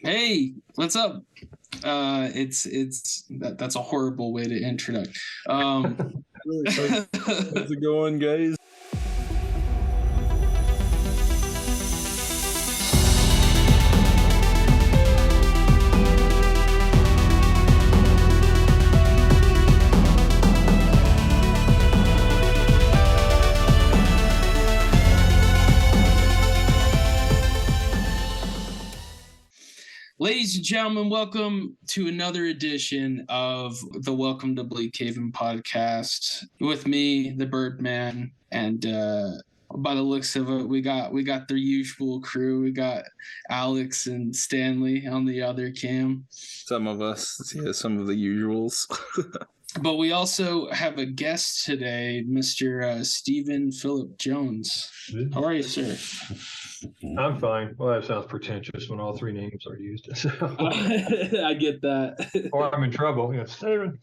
Hey, what's up? That's a horrible way to introduce. How's it going, guys? Ladies and gentlemen, welcome to another edition of the Welcome to Bleakheaven podcast. With me, the Birdman, and by the looks of it, we got the usual crew. We got Alex and Stanley on the other cam. Some of us, yeah, some of the usuals. But we also have a guest today, Mr. Stephen Philip Jones. How are you, sir? I'm fine. Well, that sounds pretentious when all three names are used. I get that. Or I'm in trouble. You know, Steven.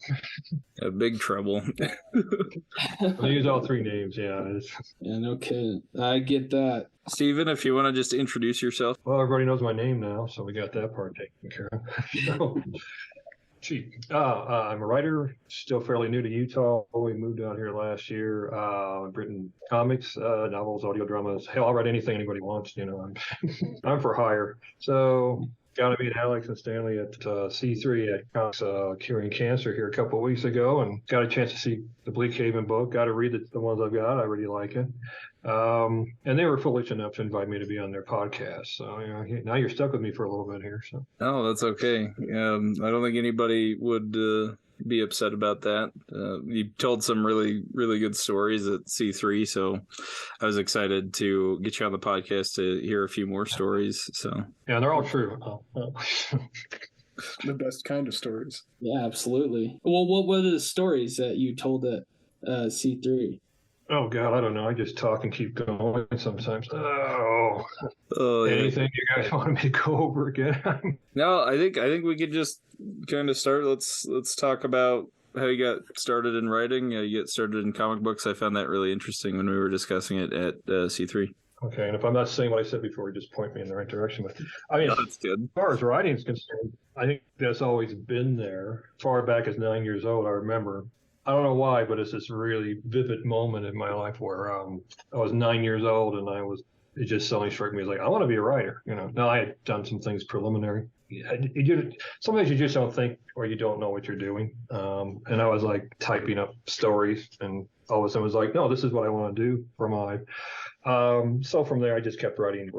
Big trouble. I use all three names, yeah. Yeah, no kidding. I get that. Steven, if you want to just introduce yourself. Well, everybody knows my name now, so we got that part taken care of. I'm a writer, still fairly new to Utah. We moved out here last year. I've written comics, novels, audio dramas. Hell, I'll write anything anybody wants. You know, I'm for hire. So got to meet Alex and Stanley at C3 at Comics Curing Cancer here a couple of weeks ago, and got a chance to see the Bleakheaven book. Got to read the ones I've got. I really like it. And they were foolish enough to invite me to be on their podcast. So, you know, now you're stuck with me for a little bit here. So. Oh, that's okay. I don't think anybody would be upset about that. You told some really, really good stories at C3, so I was excited to get you on the podcast to hear a few more stories. So yeah, they're all true. The best kind of stories. Yeah, absolutely. Well, what were the stories that you told at C3? Oh God, I don't know. I just talk and keep going sometimes. Anything you guys want me to go over again? No, I think we could just kind of start. Let's talk about how you got started in writing. You get started in comic books. I found that really interesting when we were discussing it at C3. Okay, and if I'm not saying what I said before, just point me in the right direction. But I mean, that's good. As far as writing is concerned, I think that's always been there. As far back as 9 years old, I remember. I don't know why, but it's this really vivid moment in my life where I was 9 years old and it just suddenly struck me as like, I want to be a writer. You know, now I had done some things preliminary. Sometimes you just don't think or you don't know what you're doing. And I was like typing up stories and all of a sudden was like, no, this is what I want to do for my life. So from there, I just kept writing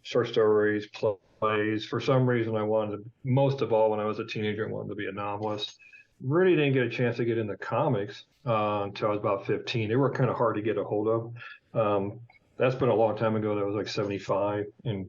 short stories, plays. For some reason, most of all, when I was a teenager, I wanted to be a novelist. Really didn't get a chance to get into comics until I was about 15. They were kind of hard to get a hold of. That's been a long time ago. That was like 75. And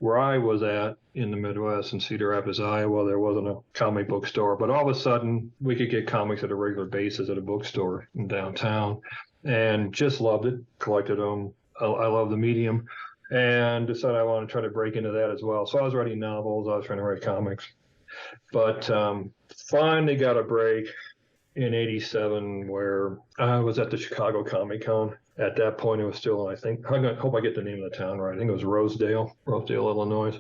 where I was at in the Midwest in Cedar Rapids, Iowa, there wasn't a comic book store. But all of a sudden, we could get comics at a regular basis at a bookstore in downtown. And just loved it, collected them. I love the medium. And decided I wanted to try to break into that as well. So I was writing novels. I was trying to write comics. But finally got a break in 87 where I was at the Chicago Comic Con. At that point, it was still, I hope I get the name of the town right. I think it was Rosedale, Illinois.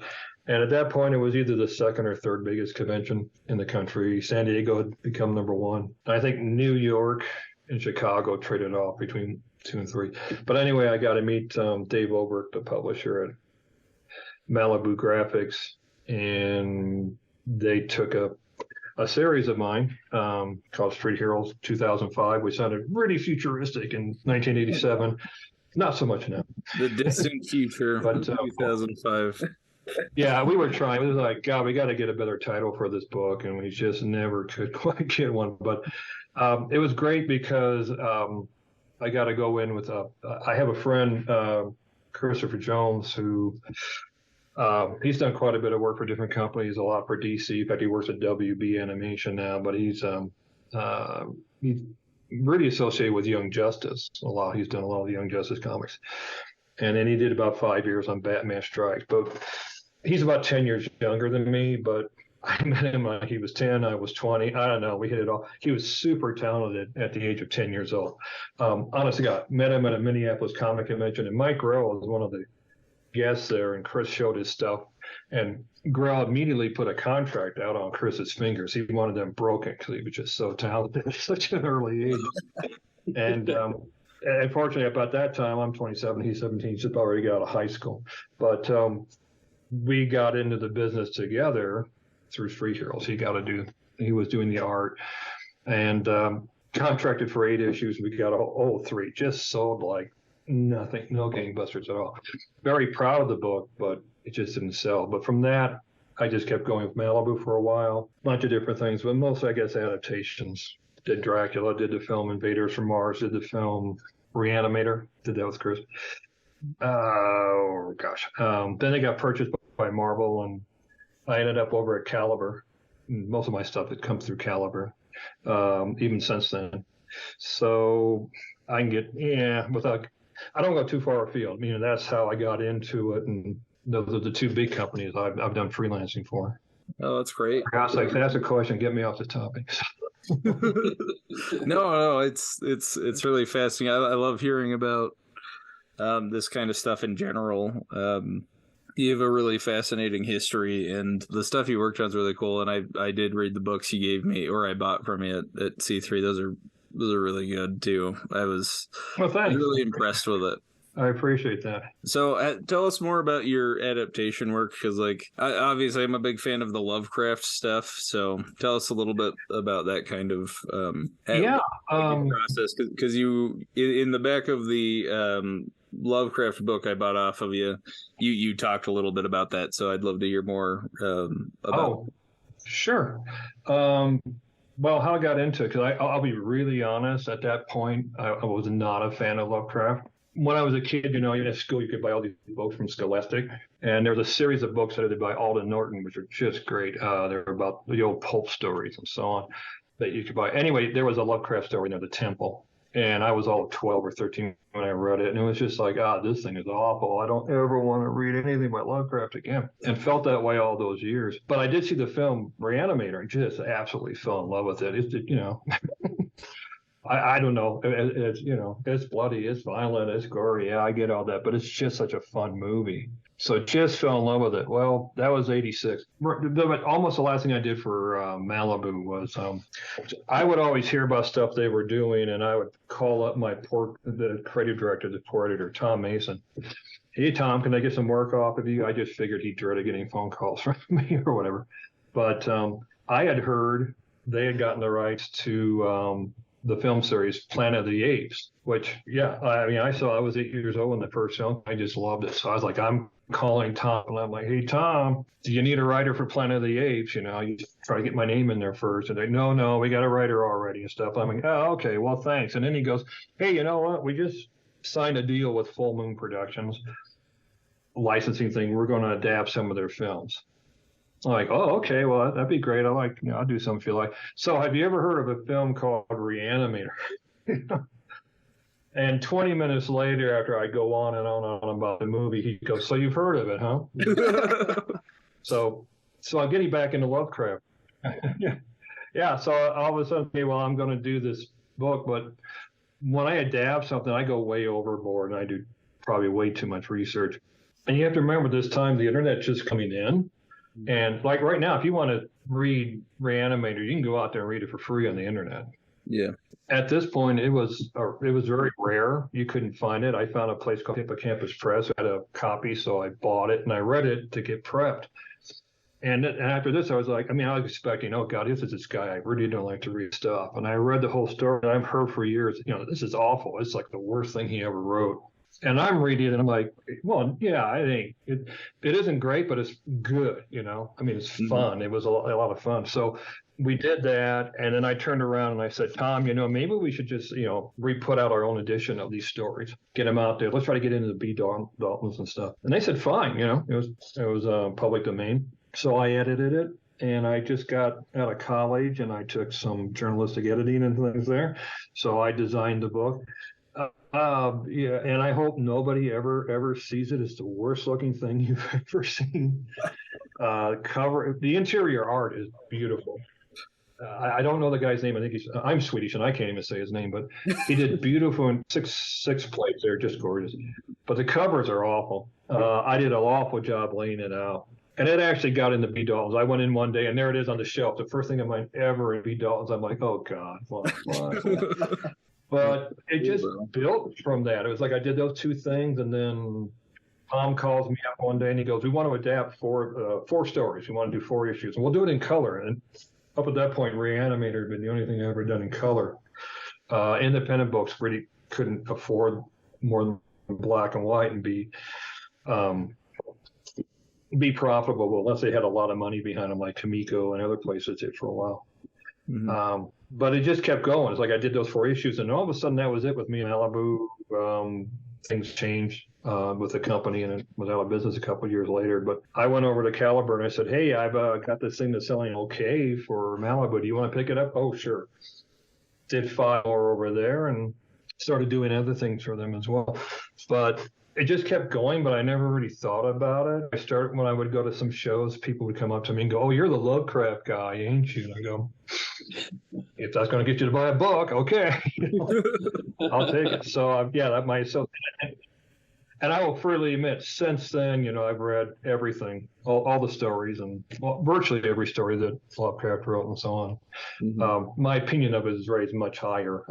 And at that point, it was either the second or third biggest convention in the country. San Diego had become number one. I think New York and Chicago traded off between 2 and 3. But anyway, I got to meet Dave Oberk, the publisher at Malibu Graphics, and they took a series of mine called Street Heroes 2005, which sounded really futuristic in 1987. Not so much now. The distant future, but 2005. Yeah, we were trying. It was like, God, we got to get a better title for this book, and we just never could quite get one. But it was great because I got to go in with I have a friend, Christopher Jones, who he's done quite a bit of work for different companies, a lot for DC. In fact, he works at WB Animation now, but he's really associated with Young Justice a lot. He's done a lot of the Young Justice comics. And then he did about 5 years on Batman Strikes. But he's about 10 years younger than me, but I met him when he was 10, I was 20. I don't know. We hit it off. He was super talented at the age of 10 years old. Honest to God, met him at a Minneapolis comic convention, and Mike Rowe was one of the guests there, and Chris showed his stuff, and Grell immediately put a contract out on Chris's fingers. He wanted them broken because he was just so talented at such an early age. And unfortunately, about that time, I'm 27, he's 17, he's already got out of high school. But we got into the business together through Street Heroes. He was doing the art, and contracted for 8 issues. We got all 3, just sold like nothing, no gangbusters at all. Very proud of the book, but it just didn't sell. But from that, I just kept going with Malibu for a while, bunch of different things, but mostly, I guess, adaptations. Did Dracula, did the film Invaders from Mars, did the film Reanimator, did that with Chris. Oh, gosh. Then they got purchased by Marvel, and I ended up over at Caliber. Most of my stuff had come through Caliber, even since then. So I can get, I don't go too far afield. That's how I got into it, and those are the 2 big companies I've done freelancing for. Oh, that's great. I was like, that's a question. Get me off the topic. No, it's really fascinating. I love hearing about this kind of stuff in general. You have a really fascinating history, and the stuff you worked on is really cool. And I did read the books you gave me, or I bought from you at C3. Those are really good too. I was really impressed with it. I appreciate that. So tell us more about your adaptation work, because obviously I'm a big fan of the Lovecraft stuff. So tell us a little bit about that kind of process, because you in the back of the Lovecraft book I bought off of you talked a little bit about that. So I'd love to hear more about. Oh, sure. Well, how I got into it, because I'll be really honest, at that point, I was not a fan of Lovecraft. When I was a kid, at school, you could buy all these books from Scholastic. And there was a series of books that I did by Alden Norton, which are just great. They're about the old pulp stories and so on that you could buy. Anyway, there was a Lovecraft story near the Temple. And I was all 12 or 13 when I read it. And it was just like, this thing is awful. I don't ever want to read anything by Lovecraft again. And felt that way all those years. But I did see the film Reanimator and just absolutely fell in love with it. It's, I don't know. It's bloody, it's violent, it's gory. Yeah, I get all that. But it's just such a fun movie. So just fell in love with it. Well, that was 86. But almost the last thing I did for Malibu was I would always hear about stuff they were doing, and I would call up the creative director, the port editor, Tom Mason. Hey, Tom, can I get some work off of you? I just figured he dreaded getting phone calls from me or whatever. But I had heard they had gotten the rights to the film series Planet of the Apes, which, I was 8 years old when the first film. I just loved it. So I was like, I'm calling Tom, and I'm like, hey, Tom, do you need a writer for Planet of the Apes? You try to get my name in there first. And they, no, we got a writer already and stuff. I'm like, oh, okay, well, thanks. And then he goes, hey, you know what? We just signed a deal with Full Moon Productions, licensing thing. We're going to adapt some of their films. I'm like, oh, okay, well, that'd be great. I'll do something if you like. So have you ever heard of a film called Reanimator? And 20 minutes later, after I go on and on about the movie, he goes, so you've heard of it, huh? So I'm getting back into Lovecraft. Yeah, so all of a sudden, okay, well, I'm going to do this book, but when I adapt something, I go way overboard, and I do probably way too much research. And you have to remember, this time the internet's just coming in. And like right now, if you want to read Reanimator, you can go out there and read it for free on the internet. Yeah. At this point, it was very rare. You couldn't find it. I found a place called Hippocampus Press. I had a copy, so I bought it and I read it to get prepped. And after this, I was like, I was expecting, oh God, this is this guy. I really don't like to read stuff. And I read the whole story, and I've heard for years, this is awful. It's like the worst thing he ever wrote. And I'm reading it, and I'm like, well, yeah, I think it isn't great, but it's good, it's fun. It was a lot of fun. So we did that, and then I turned around and I said, Tom, maybe we should just, re-put out our own edition of these stories, get them out there. Let's try to get into the B. Daltons and stuff. And they said, fine, it was public domain. So I edited it, and I just got out of college, and I took some journalistic editing and things there. So I designed the book. And I hope nobody ever sees it. It's the worst looking thing you've ever seen. The interior art is beautiful. I don't know the guy's name. I think I'm Swedish and I can't even say his name, but he did beautiful, and six plates. They're just gorgeous. but the covers are awful. I did an awful job laying it out. And it actually got into B. Dalton's. I went in one day, and there it is on the shelf. The first thing of mine ever in B. Dalton's. I'm like, oh, God. What? But it just built from that. It was like I did those two things, and then Tom calls me up one day, and he goes, we want to adapt four stories. We want to do 4 issues, and we'll do it in color. And up at that point, Reanimator had been the only thing I ever done in color. Independent books really couldn't afford more than black and white and be profitable unless they had a lot of money behind them, like Kamiko and other places did for a while. Mm-hmm. But it just kept going. It's like I did those 4 issues, and all of a sudden that was it with me in Malibu. Things changed with the company, and it was out of business a couple of years later. But I went over to Caliber and I said, hey, I've got this thing that's selling okay for Malibu. Do you want to pick it up? Oh, sure. Did 5 more over there and started doing other things for them as well. But it just kept going, but I never really thought about it. I started when I would go to some shows, people would come up to me and go, oh, you're the Lovecraft guy, ain't you? And I go, if that's going to get you to buy a book, okay. I'll take it. So, that might. So, and I will freely admit, since then, I've read everything, all the stories, and virtually every story that Lovecraft wrote and so on. Mm-hmm. My opinion of it is raised much higher.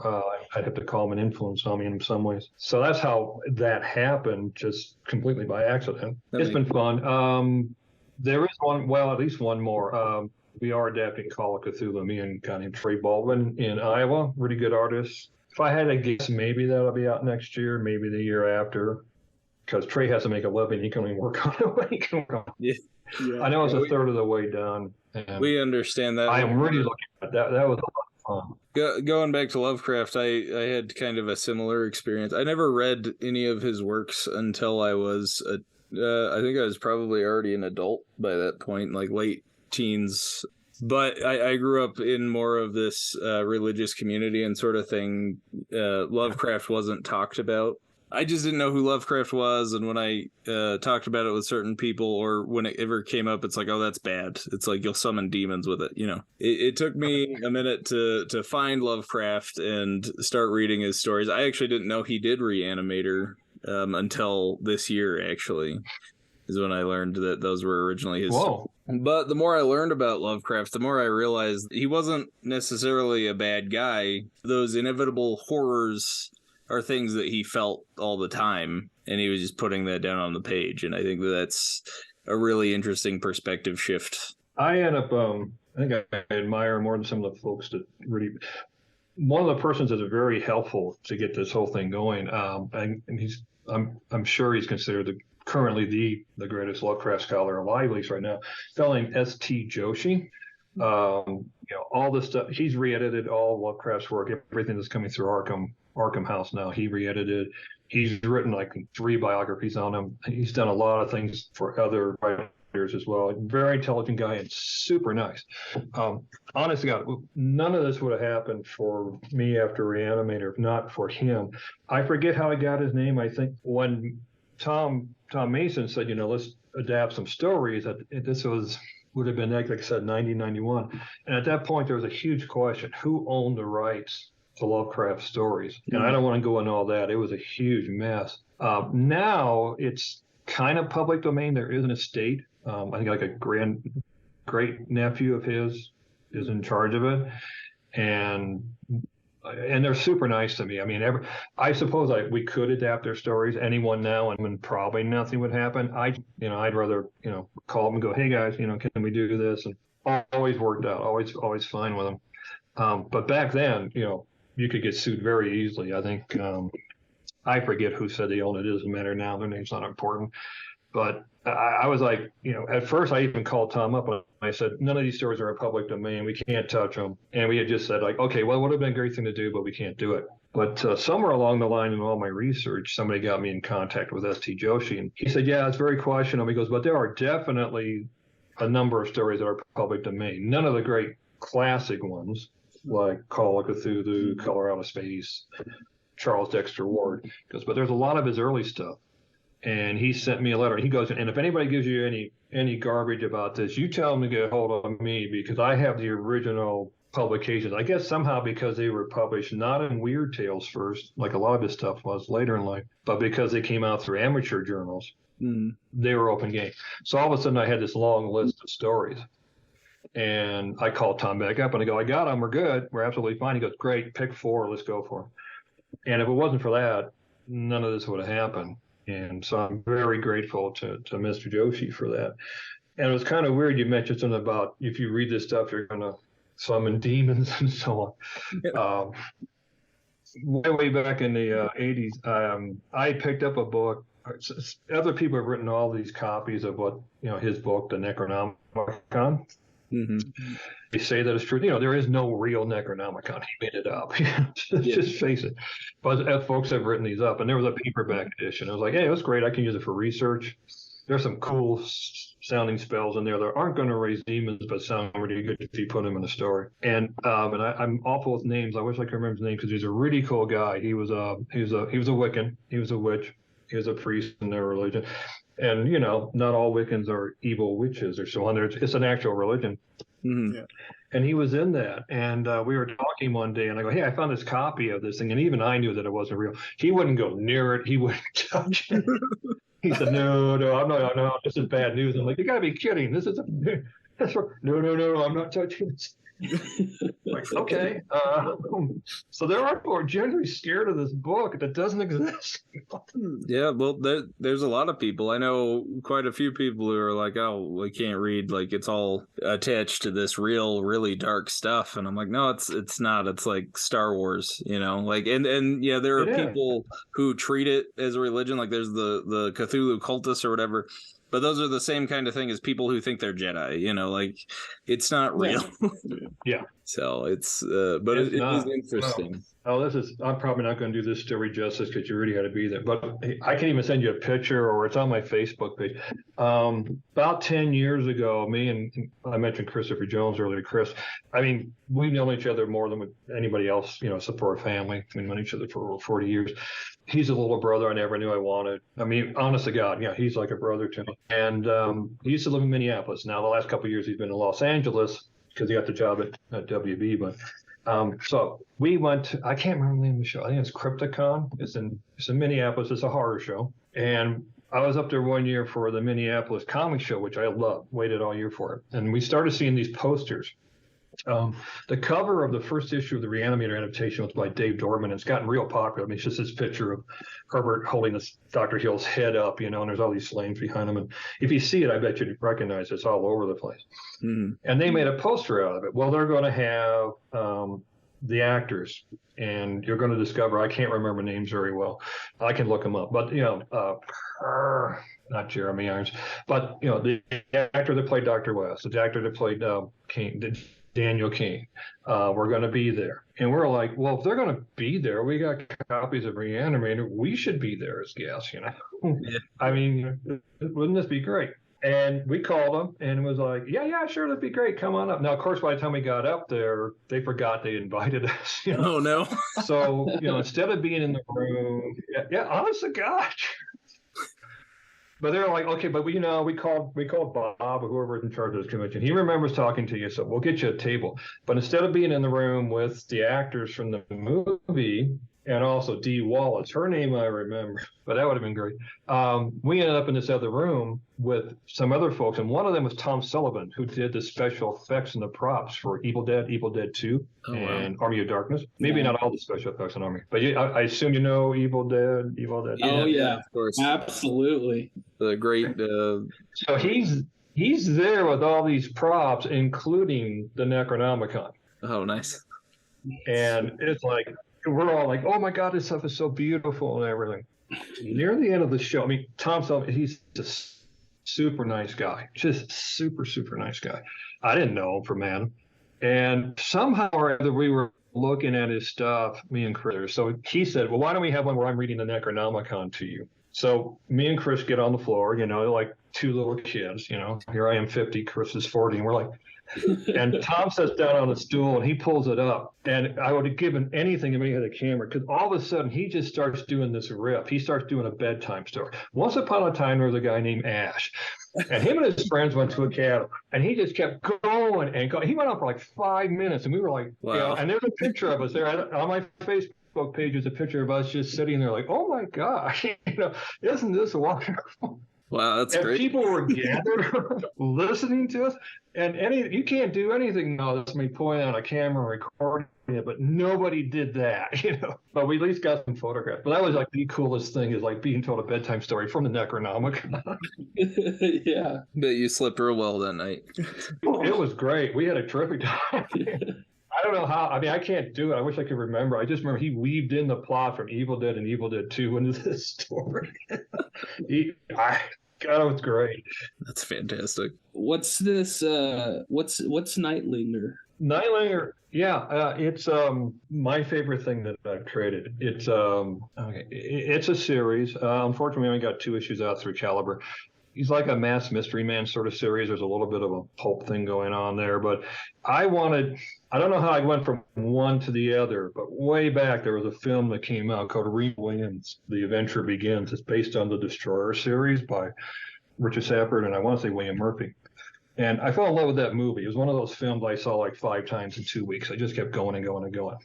I'd have to call him an influence on me in some ways. So that's how that happened, just completely by accident. It's been fun. There is at least one more. We are adapting Call of Cthulhu, me and a guy named Trey Baldwin in Iowa, really good artist. If I had to guess, maybe that'll be out next year, maybe the year after. Because Trey has to make a living, he can only work on it when he can work on it. Yeah. I know it's a third of the way done. We understand that. I am really looking at that. That was a lot of fun. Going back to Lovecraft, I had kind of a similar experience. I never read any of his works until I was, I think I was probably already an adult by that point, like late teens. But I grew up in more of this religious community and sort of thing. Lovecraft wasn't talked about. I just didn't know who Lovecraft was, and when I talked about it with certain people, or when it ever came up, it's like, oh, that's bad. It's like you'll summon demons with it, It took me a minute to find Lovecraft and start reading his stories. I actually didn't know he did Reanimator until this year, actually, is when I learned that those were originally his. Whoa. But the more I learned about Lovecraft, the more I realized he wasn't necessarily a bad guy. Those inevitable horrors are things that he felt all the time, and he was just putting that down on the page. And I think that's a really interesting perspective shift. I end up, I think I admire more than some of the folks that really. One of the persons that's very helpful to get this whole thing going, and I'm sure he's considered currently the greatest Lovecraft scholar alive, at least right now. A fellow named S.T. Joshi. All this stuff. He's re-edited all Lovecraft's work, everything that's coming through Arkham House now. He re-edited. He's written like 3 biographies on him. He's done a lot of things for other writers as well. Very intelligent guy and super nice. Honest to God, none of this would have happened for me after Reanimator if not for him. I forget how I got his name. I think when Tom Mason said, let's adapt some stories. This would have been, like I said, 1991. And at that point, there was a huge question. Who owned the rights to Lovecraft stories? And I don't want to go into all that. It was a huge mess. Now it's kind of public domain. There is an estate. I think like a great nephew of his is in charge of it. And they're super nice to me. I mean, I suppose we could adapt their stories. Anyone now, and probably nothing would happen. I'd rather call them and go, hey guys, can we do this? And always worked out. Always fine with them. But back then, you could get sued very easily. I think I forget who said they owned it. It doesn't matter now. Their name's not important. But I was like, at first I even called Tom up and I said, none of these stories are in public domain. We can't touch them. And we had just said like, okay, well, it would have been a great thing to do, but we can't do it. But somewhere along the line in all my research, somebody got me in contact with S.T. Joshi. And he said, yeah, it's very questionable. He goes, but there are definitely a number of stories that are public domain. None of the great classic ones like Call of Cthulhu, Color Out of Space, Charles Dexter Ward. He goes, but there's a lot of his early stuff. And he sent me a letter. He goes, and if anybody gives you any garbage about this, you tell them to get a hold of me because I have the original publications. I guess somehow because they were published not in Weird Tales first, like a lot of his stuff was later in life, but because they came out through amateur journals, they were open game. So all of a sudden I had this long list of stories. And I called Tom back up and I go, I got them. We're good. We're absolutely fine. He goes, great. Pick 4. Let's go for them. And if it wasn't for that, none of this would have happened. And so I'm very grateful to Mr. Joshi for that. And it was kind of weird. You mentioned something about if you read this stuff, you're going to summon demons and so on. Way back in the 80s, I picked up a book. Other people have written all these copies of what, his book, the Necronomicon. They say that it's true. There is no real Necronomicon. He made it up. Just face it. But folks have written these up, and there was a paperback edition. I was like, hey, that's great. I can use it for research. There's some cool sounding spells in there that aren't going to raise demons, but sound really good if you put them in a story. And I'm awful with names. I wish I could remember his name because he's a really cool guy. He was a Wiccan. He was a witch. He was a priest in their religion. And not all Wiccans are evil witches or so on. It's an actual religion. Yeah. And he was in that. And we were talking one day, and I go, hey, I found this copy of this thing. And even I knew that it wasn't real. He wouldn't go near it. He wouldn't touch it. He said, no, I'm not. No, this is bad news. I'm like, you got to be kidding. This is no, I'm not touching this. Like, okay. So there are people who are generally scared of this book that doesn't exist. Yeah, well, there's a lot of people. I know quite a few people who are like, oh, we can't read. Like, it's all attached to this really dark stuff. And I'm like, no, it's not. It's like Star Wars, like, and yeah, there are people who treat it as a religion. Like there's the Cthulhu cultists or whatever. But those are the same kind of thing as people who think they're Jedi, like it's not real. Yeah. So it's, but it is interesting. Oh, I'm probably not going to do this story justice because you really got to be there. But I can even send you a picture, or it's on my Facebook page. About 10 years ago, me and I mentioned Christopher Jones earlier, Chris. I mean, we've known each other more than anybody else, for a family. We've known each other for over 40 years. He's a little brother I never knew I wanted. I mean, honest to God, he's like a brother to me. And he used to live in Minneapolis. Now, the last couple of years, he's been in Los Angeles because he got the job at WB. But so we went. I can't remember the name of the show. I think it's Crypticon. It's in Minneapolis. It's a horror show. And I was up there one year for the Minneapolis comic show, which I loved. Waited all year for it. And we started seeing these posters. The cover of the first issue of the Reanimator adaptation was by Dave Dorman. It's gotten real popular. I mean, it's just this picture of Herbert holding this Dr. Hill's head up, and there's all these flames behind him. And if you see it, I bet you'd recognize it's all over the place. And they made a poster out of it. Well, they're going to have the actors, and you're going to discover, I can't remember names very well. I can look them up. But, not Jeremy Irons, but, the actor that played Dr. West, the actor that played King, Daniel King, we're going to be there. And we're like, well, if they're going to be there, we got copies of Reanimator. We should be there as guests, Yeah. I mean, wouldn't this be great? And we called them and was like, yeah, sure, that'd be great. Come on up. Now, of course, by the time we got up there, they forgot they invited us. Oh, no. So, instead of being in the room, honest to God. But they're like, okay, but we called Bob, or whoever's in charge of this convention. He remembers talking to you, so we'll get you a table. But instead of being in the room with the actors from the movie, and also Dee Wallace, her name I remember, but that would have been great. We ended up in this other room with some other folks, and one of them was Tom Sullivan, who did the special effects and the props for Evil Dead 2, and Army of Darkness. Maybe not all the special effects in Army, but I assume you know Evil Dead. Oh yeah, of course, absolutely. The great. So he's there with all these props, including the Necronomicon. Oh, nice. And it's like, we're all like, oh my God, this stuff is so beautiful and everything. Near the end of the show, I mean, Tom Sullivan, he's just super nice guy, just super, super nice guy. I didn't know him from Adam. And somehow or other, we were looking at his stuff, me and Chris. So he said, well, why don't we have one where I'm reading the Necronomicon to you? So me and Chris get on the floor, like two little kids, here I am 50, Chris is 40, and we're like, And Tom sits down on the stool and he pulls it up. And I would have given anything if he had a camera, because all of a sudden he just starts doing this riff. He starts doing a bedtime story. Once upon a time, there was a guy named Ash. And him and his friends went to a cabin, and he just kept going and going. He went on for like 5 minutes, and we were like, wow. You know, and there's a picture of us there on my Facebook page. Is a picture of us just sitting there like, oh my gosh, you know, isn't this wonderful? Wow, that's and great. People were gathered listening to us, and you can't do anything now. That's me pointing on a camera and recording it, but nobody did that, you know. But we at least got some photographs. But that was like the coolest thing, is like being told a bedtime story from the Necronomicon. Yeah. Bet you slept real well that night. It was great. We had a terrific time. I don't know how. I mean, I can't do it. I wish I could remember. I just remember he weaved in the plot from Evil Dead and Evil Dead 2 into this story. God, it was great. That's fantastic. What's this? What's Nightlinger? Nightlinger, yeah, it's my favorite thing that I've created. It's it's a series. Unfortunately, we only got 2 issues out through Caliber. He's like a mass mystery man sort of series. There's a little bit of a pulp thing going on there, but I don't know how I went from one to the other, but way back there was a film that came out called Rena Williams, The Adventure Begins. It's based on the Destroyer series by Richard Sappert and I want to say William Murphy. And I fell in love with that movie. It was one of those films I saw like 5 times in 2 weeks. I just kept going and going and going.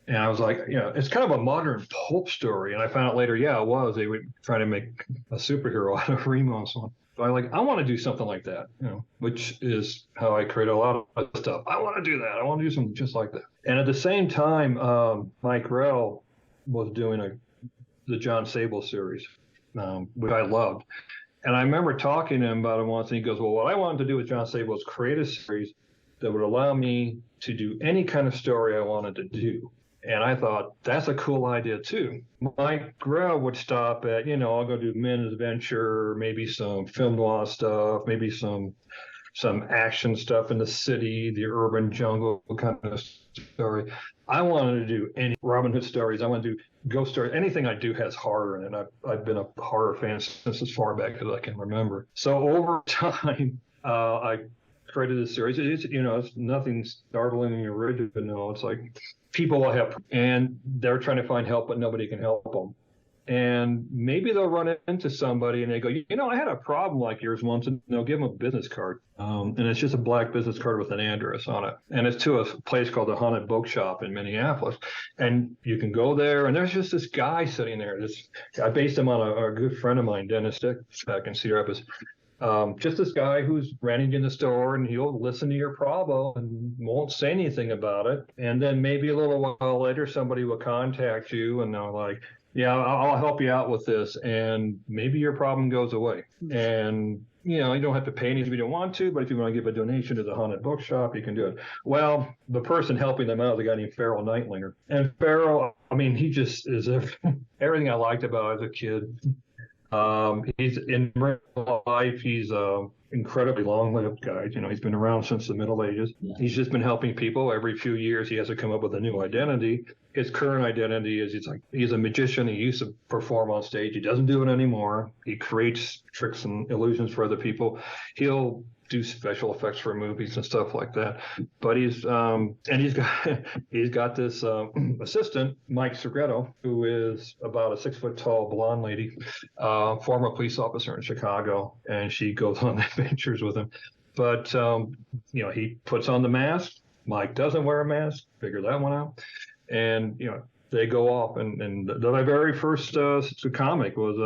And I was like, you know, it's kind of a modern pulp story. And I found out later, yeah, it was. They were trying to make a superhero out of Remo and so on. But I want to do something like that, you know, which is how I create a lot of stuff. I want to do that. I want to do something just like that. And at the same time, Mike Rell was doing the John Sable series, which I loved. And I remember talking to him about it once, and he goes, well, what I wanted to do with John Sable is create a series that would allow me to do any kind of story I wanted to do. And I thought, that's a cool idea, too. Mike Grell would stop at, you know, I'll go do men's adventure, maybe some film noir stuff, maybe some action stuff in the city, the urban jungle kind of story. I wanted to do any Robin Hood stories. I want to do ghost stories. Anything I do has horror in it. I've been a horror fan since as far back as I can remember. So over time, I created this series. It's nothing startlingly original. It's like people will have, and they're trying to find help, but nobody can help them. And maybe they'll run into somebody and they go, you know, I had a problem like yours once, and they'll give them a business card. And it's just a black business card with an address on it. And it's to a place called the Haunted Bookshop in Minneapolis. And you can go there, and there's just this guy sitting there. I based him on a good friend of mine, Dennis Dick, back in Cedar Rapids. Just this guy who's running in the store, and he'll listen to your problem and won't say anything about it. And then maybe a little while later, somebody will contact you and they're like, yeah, I'll help you out with this. And maybe your problem goes away. And, you know, you don't have to pay anything if you don't want to, but if you want to give a donation to the Haunted Bookshop, you can do it. Well, the person helping them out is a guy named Farrell Nightlinger. And Farrell, I mean, he just is everything I liked about as a kid. He's in real life, he's incredibly long-lived guy. You know, he's been around since the Middle Ages. Yeah. He's just been helping people. Every few years, he has to come up with a new identity. His current identity is he's a magician. He used to perform on stage. He doesn't do it anymore. He creates tricks and illusions for other people. He'll do special effects for movies and stuff like that. But he's got this assistant, Mike Segretto, who is about a 6-foot-tall blonde lady, former police officer in Chicago, and she goes on adventures with him. But you know, he puts on the mask. Mike doesn't wear a mask. Figure that one out. And you know, they go off. And the very first comic was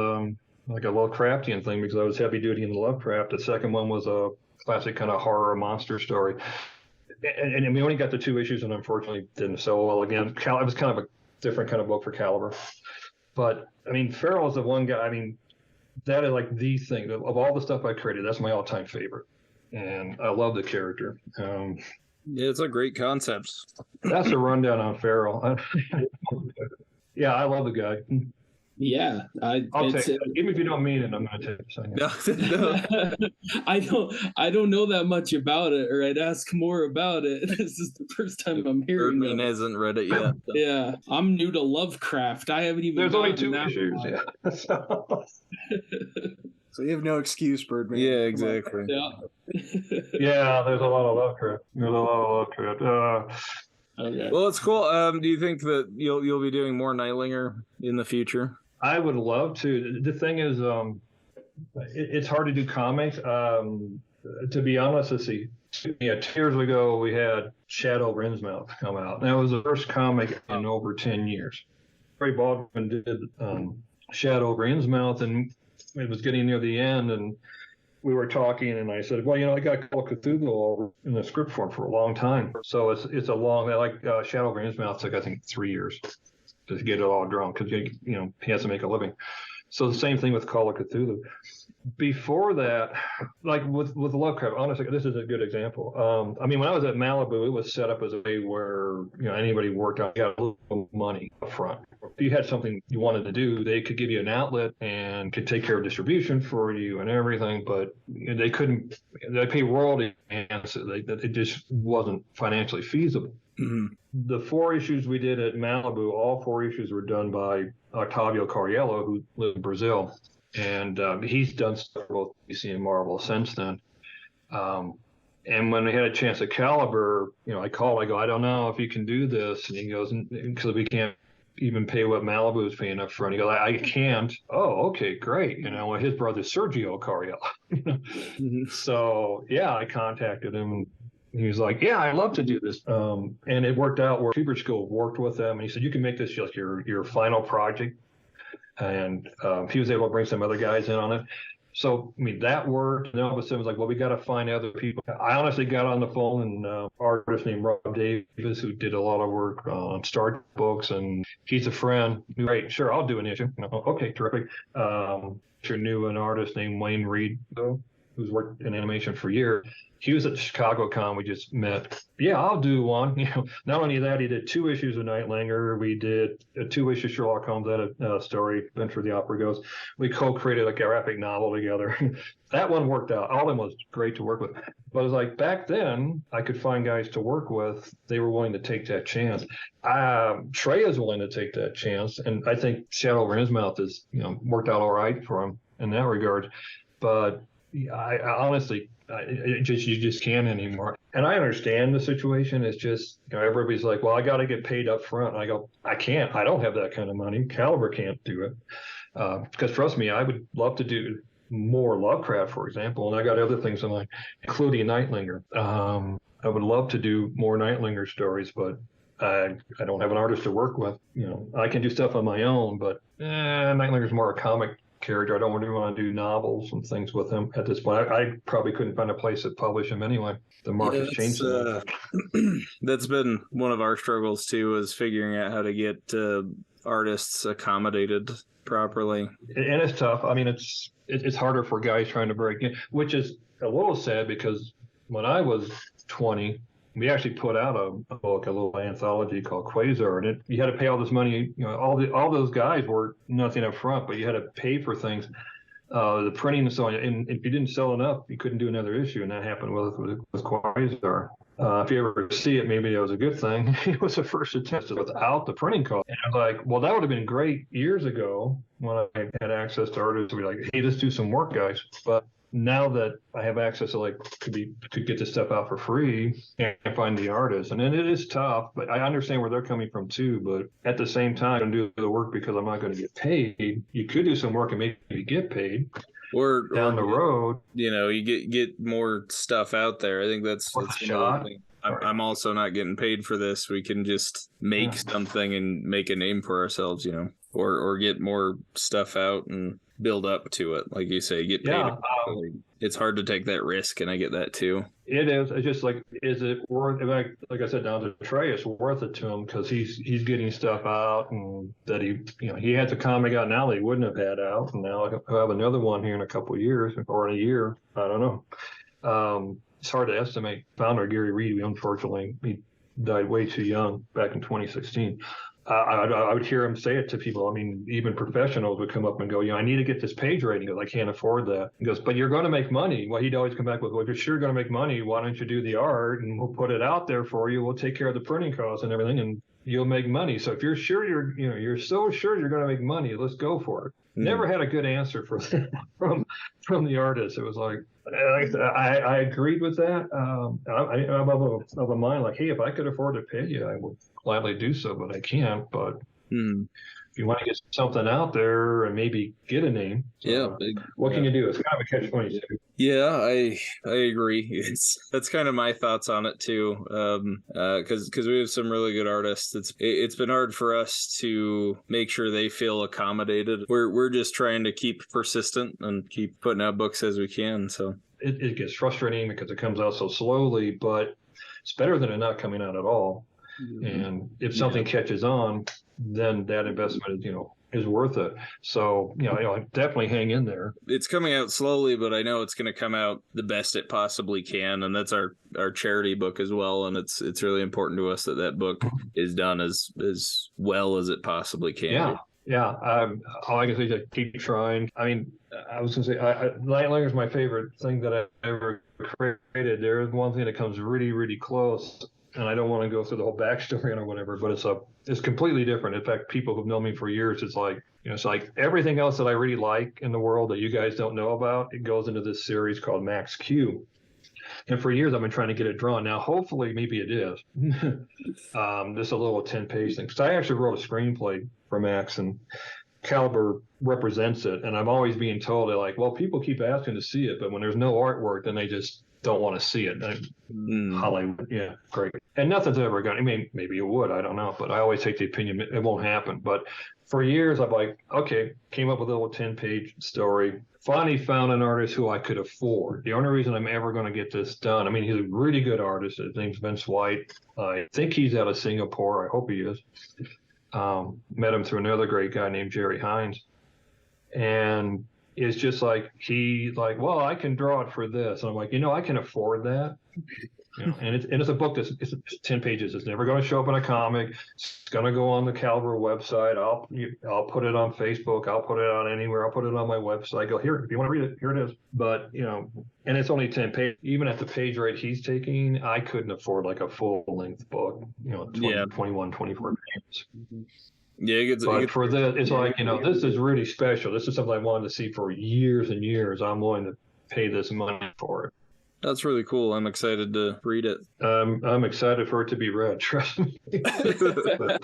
like a Lovecraftian thing, because I was heavy duty in the Lovecraft. The second one was a classic kind of horror monster story. And we only got the 2 issues, and unfortunately didn't sell well again. It was kind of a different kind of book for Caliber. But, I mean, Farrell is the one guy, I mean, that is like the thing. Of all the stuff I created, that's my all-time favorite. And I love the character. Yeah, it's a great concept. That's a rundown on Farrell. Yeah, I love the guy. Yeah, I'll take it. Even if you don't mean it, I'm going to take it. No. I don't know that much about it, or I'd ask more about it. This is the first time I'm hearing it. Birdman hasn't read it yet. So. Yeah, I'm new to Lovecraft. I haven't even. There's only 2 issues. Yeah. So you have no excuse, Birdman. Yeah, exactly. Yeah. Yeah, there's a lot of Lovecraft. Okay. Well, it's cool. Do you think that you'll be doing more Nightlinger in the future? I would love to. The thing is, it's hard to do comics. To be honest, let's see. Yeah, 2 years ago we had Shadow of Innsmouth come out. That was the first comic in over 10 years. Ray Baldwin did Shadow of Innsmouth, and it was getting near the end, and we were talking, and I said, well, I got Call of Cthulhu over in the script form for a long time. So it's a long, like Shadow of Innsmouth took, I think, 3 years to get it all drawn because, he has to make a living. So the same thing with Call of Cthulhu. Before that, like with Lovecraft, honestly, this is a good example. I mean, when I was at Malibu, it was set up as a way where anybody worked out, got a little money up front. If you had something you wanted to do, they could give you an outlet and could take care of distribution for you and everything, but they couldn't. They pay royalty, and so it just wasn't financially feasible. Mm-hmm. The 4 issues we did at Malibu, all 4 issues were done by Octavio Cariello, who lived in Brazil. And he's done stuff both DC and Marvel since then. And when we had a chance at Caliber, I called, I go, I don't know if you can do this. And he goes, because we can't even pay what Malibu is paying up front. He goes, I can't. Oh, okay, great. Well, his brother's Sergio Cariello. So, yeah, I contacted him. And he was like, yeah, I'd love to do this. And it worked out where Fever School worked with them. And he said, you can make this like your final project. And he was able to bring some other guys in on it. So, I mean, that worked. And then all of a sudden it was like, well, we got to find other people. I honestly got on the phone and an artist named Rob Davis, who did a lot of work on Star books, and he's a friend. Great, sure, I'll do an issue. Okay, terrific. Knew an artist named Wayne Reed, who's worked in animation for years. He was at Chicago Con. We just met. Yeah, I'll do one. Not only that, he did 2 issues of Nightlinger. We did a 2-issue Sherlock Holmes story, Adventure of the Opera Ghost. We co-created a graphic novel together. That one worked out. All of them was great to work with. But it was like back then, I could find guys to work with. They were willing to take that chance. Trey is willing to take that chance, and I think Shadow over Innsmouth is, worked out all right for him in that regard. But I honestly, you just can't anymore. And I understand the situation. It's just, everybody's like, well, I got to get paid up front. And I go, I can't. I don't have that kind of money. Caliber can't do it. Because trust me, I would love to do more Lovecraft, for example. And I got other things in mind, including Nightlinger. I would love to do more Nightlinger stories, but I don't have an artist to work with. I can do stuff on my own, but Nightlinger's more a comic character. I don't really want to do novels and things with him at this point. I probably couldn't find a place to publish him anyway. The market's changed so much. That's been one of our struggles too, is figuring out how to get artists accommodated properly. And it's tough. I mean, it's harder for guys trying to break in, which is a little sad because when I was 20, we actually put out a book, a little anthology called Quasar, and you had to pay all this money. All those guys were nothing up front, but you had to pay for things, the printing and so on. And if you didn't sell enough, you couldn't do another issue, and that happened with Quasar. If you ever see it, maybe that was a good thing. It was the first attempt without the printing cost. And I was like, well, that would have been great years ago when I had access to artists to be like, hey, let's do some work, guys. But now that I have access to could get this stuff out for free and find the artists. And then it is tough, but I understand where they're coming from too. But at the same time, I'm going to do the work because I'm not going to get paid. You could do some work and maybe get paid. Or down the road, you get more stuff out there. I think that's shot. I'm also not getting paid for this. We can just make something and make a name for ourselves, or get more stuff out and build up to it. Like you say, get paid. It's hard to take that risk, and I get that too. It is. It's just like, is it worth? Like I said, down to Trey, it's worth it to him because he's getting stuff out, and that he has a comic out now that he wouldn't have had out, and now he'll have another one here in a couple of years or in a year. I don't know. It's hard to estimate. Founder Gary Reed, unfortunately, he died way too young back in 2016. I would hear him say it to people. I mean, even professionals would come up and go, I need to get this page rating. He goes, I can't afford that. He goes, but you're going to make money. Well, he'd always come back with, well, if you're sure going to make money, why don't you do the art and we'll put it out there for you. We'll take care of the printing costs and everything, and you'll make money. So if you're sure you're so sure you're going to make money, let's go for it. Never had a good answer from the artist. It was like, I agreed with that. I'm of a mind like, hey, if I could afford to pay you, I would gladly do so, but I can't. But if you want to get something out there and maybe get a name, what can you do? It's kind of a catch-22. Yeah, I agree. That's kind of my thoughts on it too. Because we have some really good artists. It's been hard for us to make sure they feel accommodated. We're just trying to keep persistent and keep putting out books as we can. So it gets frustrating because it comes out so slowly, but it's better than it not coming out at all. And if something catches on, then that investment is worth it. So, definitely hang in there. It's coming out slowly, but I know it's going to come out the best it possibly can. And that's our charity book as well. And it's really important to us that book is done as well as it possibly can. Yeah. All I can say is keep trying. I mean, I was going to say, Night Linger is my favorite thing that I've ever created. There is one thing that comes really, really close. And I don't want to go through the whole backstory or whatever, but it's completely different. In fact, people who've known me for years, it's like everything else that I really like in the world that you guys don't know about, it goes into this series called Max Q. And for years, I've been trying to get it drawn. Now, hopefully, maybe it is. Just a little 10-page thing. Because I actually wrote a screenplay for Max, and Caliber represents it. And I'm always being told, they're like, well, people keep asking to see it, but when there's no artwork, then they just don't want to see it. Hollywood, yeah, great. And nothing's ever going. I mean, maybe it would. I don't know. But I always take the opinion it won't happen. But for years, I'm like, okay, came up with a little 10-page story. Finally found an artist who I could afford. The only reason I'm ever going to get this done, I mean, he's a really good artist. His name's Vince White. I think he's out of Singapore. I hope he is. Met him through another great guy named Jerry Hines. And it's just like, well, I can draw it for this. And I'm like, I can afford that. And it's a book that's 10 pages. It's never going to show up in a comic. It's going to go on the Caliber website. I'll put it on Facebook. I'll put it on anywhere. I'll put it on my website. Go here. If you want to read it, here it is. But, and it's only 10 pages. Even at the page rate he's taking, I couldn't afford like a full length book, 21, 24 pages. Yeah, but for this, it's like, this is really special. This is something I wanted to see for years and years. I'm willing to pay this money for it. That's really cool. I'm excited to read it. I'm excited for it to be read. Trust me. But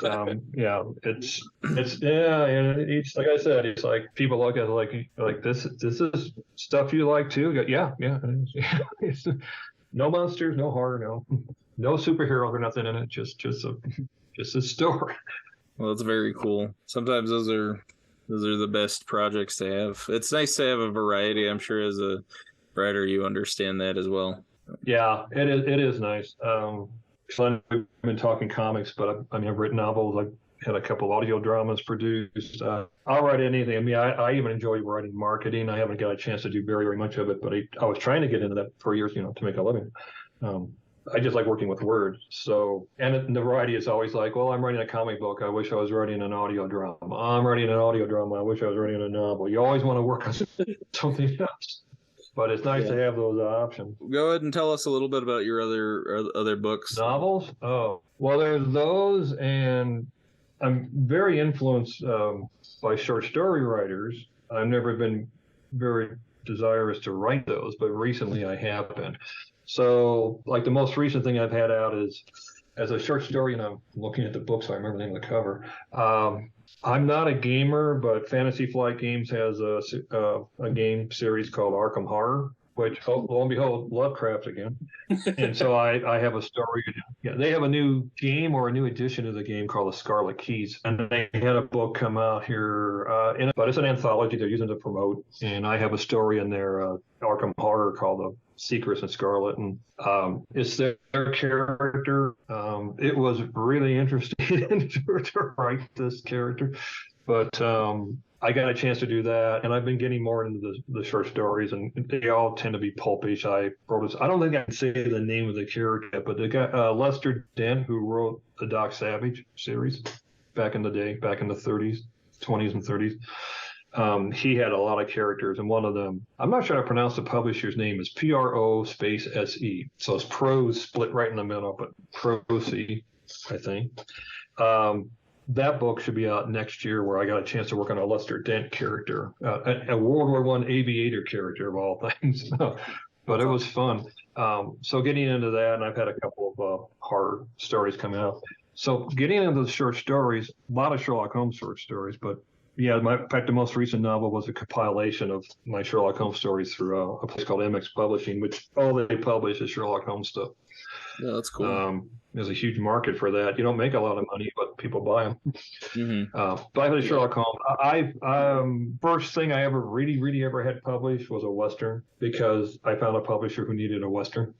it's it's like I said, it's like people look at it like this is stuff you like too. Yeah. No monsters, no horror, no superhero or nothing in it. Just a story. Well, that's very cool. Sometimes those are the best projects to have. It's nice to have a variety. I'm sure as a writer, you understand that as well. Yeah, it is nice. We've been talking comics, but I've written novels. I've had a couple audio dramas produced. I'll write anything. I mean, I even enjoy writing marketing. I haven't got a chance to do very, very much of it, but I was trying to get into that for years, to make a living. I just like working with words. So, and the variety is always like, well, I'm writing a comic book. I wish I was writing an audio drama. I'm writing an audio drama. I wish I was writing a novel. You always want to work on something else. But it's nice to have those options. Go ahead and tell us a little bit about your other books. Novels? Oh, well, there's those, and I'm very influenced by short story writers. I've never been very desirous to write those, but recently I have been. So, like the most recent thing I've had out is as a short story, and I'm looking at the book, so I remember the name of the cover. I'm not a gamer, but Fantasy Flight Games has a game series called Arkham Horror, which, lo and behold, Lovecraft again. And so I have a story. Yeah, they have a new game or a new edition of the game called The Scarlet Keys. And they had a book come out here, but it's an anthology they're using to promote. And I have a story in there, Arkham Horror, called The Secrets in Scarlet, and it's their character. It was really interesting to write this character, but I got a chance to do that, and I've been getting more into the short stories, and they all tend to be pulpish. I don't think I can say the name of the character, but the guy Lester Dent, who wrote the Doc Savage series back in the day, back in the 20s and 30s. He had a lot of characters, and one of them, I'm not sure how to pronounce the publisher's name, is PRO_SE. So it's prose split right in the middle, but PRO_SE, I think. That book should be out next year, where I got a chance to work on a Lester Dent character, a World War I aviator character of all things. but it was fun. So getting into that, and I've had a couple of horror stories coming out. So getting into the short stories, a lot of Sherlock Holmes short stories, but yeah, in fact, the most recent novel was a compilation of my Sherlock Holmes stories through a place called MX Publishing, which all they publish is Sherlock Holmes stuff. Yeah, that's cool. There's a huge market for that. You don't make a lot of money, but people buy them. Mm-hmm. But I had Sherlock Holmes. I first thing I ever really ever had published was a Western, because I found a publisher who needed a Western.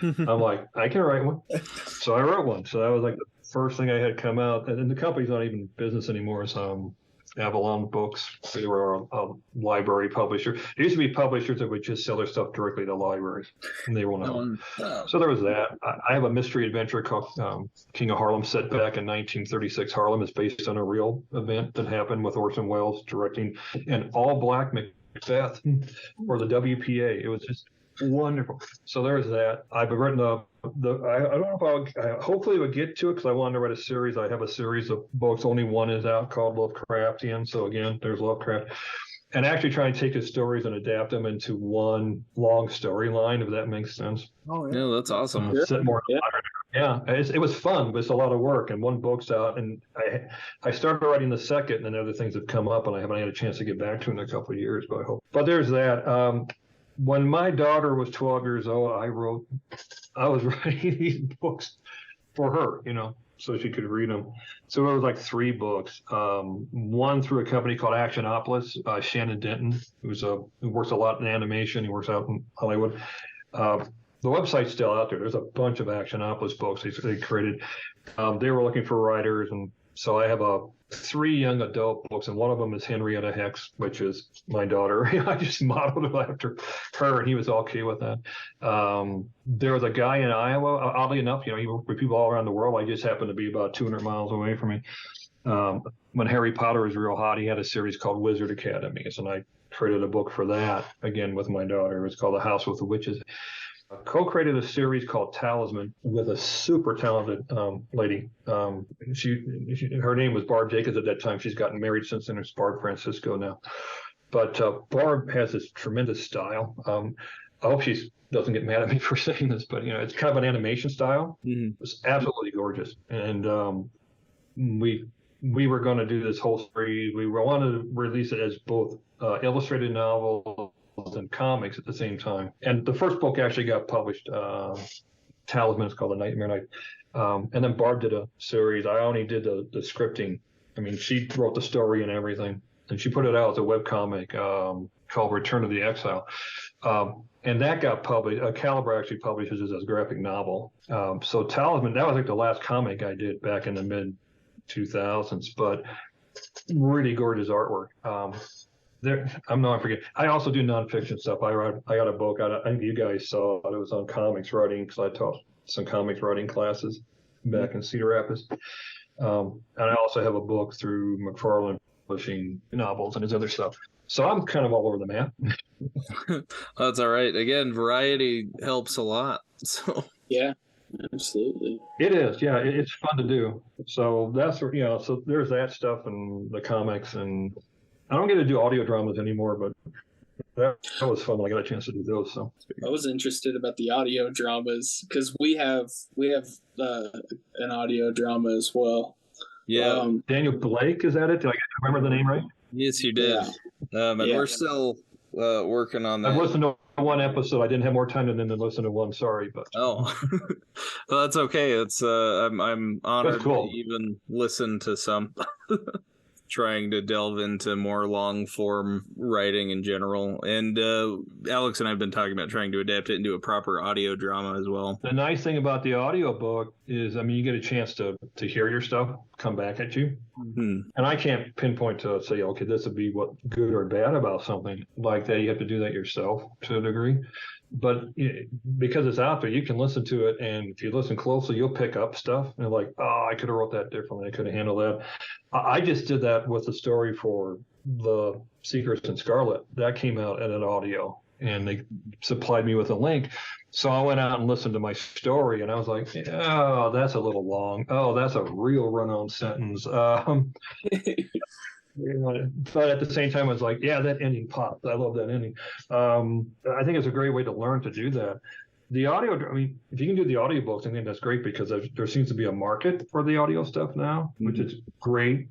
I'm like, I can write one. So I wrote one. So that was like the first thing I had come out. And the company's not even in business anymore. So Avalon Books. They were a library publisher. There used to be publishers that would just sell their stuff directly to libraries, and they won't know. So there was that. I have a mystery adventure called King of Harlem, set back in 1936 Harlem. It's based on a real event that happened with Orson Welles directing an all-black Macbeth for the WPA. It was just wonderful. So there's that. I've written I don't know if I'll hopefully we'll get to it, because I wanted to write a series. I have a series of books. Only one is out, called Lovecraftian. So again, there's Lovecraft. And actually try and take the stories and adapt them into one long storyline, if that makes sense. Oh, yeah, that's awesome. It was fun, but it's a lot of work. And one book's out, and I started writing the second, and then other things have come up, and I haven't had a chance to get back to it in a couple of years, but I hope. But there's that. When my daughter was 12 years old, I was writing these books for her, so she could read them. So it was like 3 books. One through a company called Actionopolis, Shannon Denton, who works a lot in animation. He works out in Hollywood. The website's still out there. There's a bunch of Actionopolis books they created. They were looking for writers, and so I have 3 young adult books, and one of them is Henrietta Hex, which is my daughter. I just modeled it after her, and he was okay with that. There was a guy in Iowa, oddly enough, he worked with people all around the world. I just happened to be about 200 miles away from me. When Harry Potter was real hot, he had a series called Wizard Academies, and I created a book for that, again, with my daughter. It was called The House with the Witches. Co-created a series called Talisman with a super talented lady. Her name was Barb Jacobs at that time. She's gotten married since then. It's Barb Francisco now. But Barb has this tremendous style. I hope she doesn't get mad at me for saying this, but it's kind of an animation style. Mm-hmm. It's absolutely gorgeous. And we were going to do this whole series. We wanted to release it as both illustrated novels and comics at the same time. And the first book actually got published. Talisman is called The Nightmare Night. And then Barb did a series. I only did the scripting. I mean, she wrote the story and everything. And she put it out as a webcomic called Return of the Exile. And that got published. Caliber actually publishes it as a graphic novel. So Talisman, that was like the last comic I did back in the mid-2000s. But really gorgeous artwork. I forget. I also do nonfiction stuff. I got a book. I think you guys saw it. It was on comics writing, because I taught some comics writing classes back in Cedar Rapids. And I also have a book through McFarlane Publishing novels and his other stuff. So I'm kind of all over the map. That's all right. Again, variety helps a lot. So yeah, absolutely. It is. Yeah, it's fun to do. So that's so there's that stuff and the comics, and I don't get to do audio dramas anymore, but that was fun when I got a chance to do those. So I was interested about the audio dramas, because we have an audio drama as well. Yeah, Daniel Blake, is that it? Did I remember the name right? Yes, you did. Yeah. And we're still working on that. I've listened to one episode. I didn't have more time than to listen to one. Sorry, but well, that's okay. It's I'm honored to even listen to some. Trying to delve into more long form writing in general, and Alex and I have been talking about trying to adapt it into a proper audio drama as well. The nice thing about the audio book is, you get a chance to hear your stuff come back at you. Mm-hmm. And I can't pinpoint to say, okay, this would be what good or bad about something like that. You have to do that yourself to a degree. But because it's out there, you can listen to it, and if you listen closely, you'll pick up stuff. And like, oh, I could have wrote that differently. I could have handled that. I just did that with the story for the Secrets in Scarlet. That came out in an audio, and they supplied me with a link. So I went out and listened to my story, and I was like, oh, that's a little long. Oh, that's a real run-on sentence. But at the same time, I was like, yeah, that ending popped. I love that ending. I think it's a great way to learn to do that. The audio, I mean, if you can do the audiobooks, I think that's great because there seems to be a market for the audio stuff now, which is great.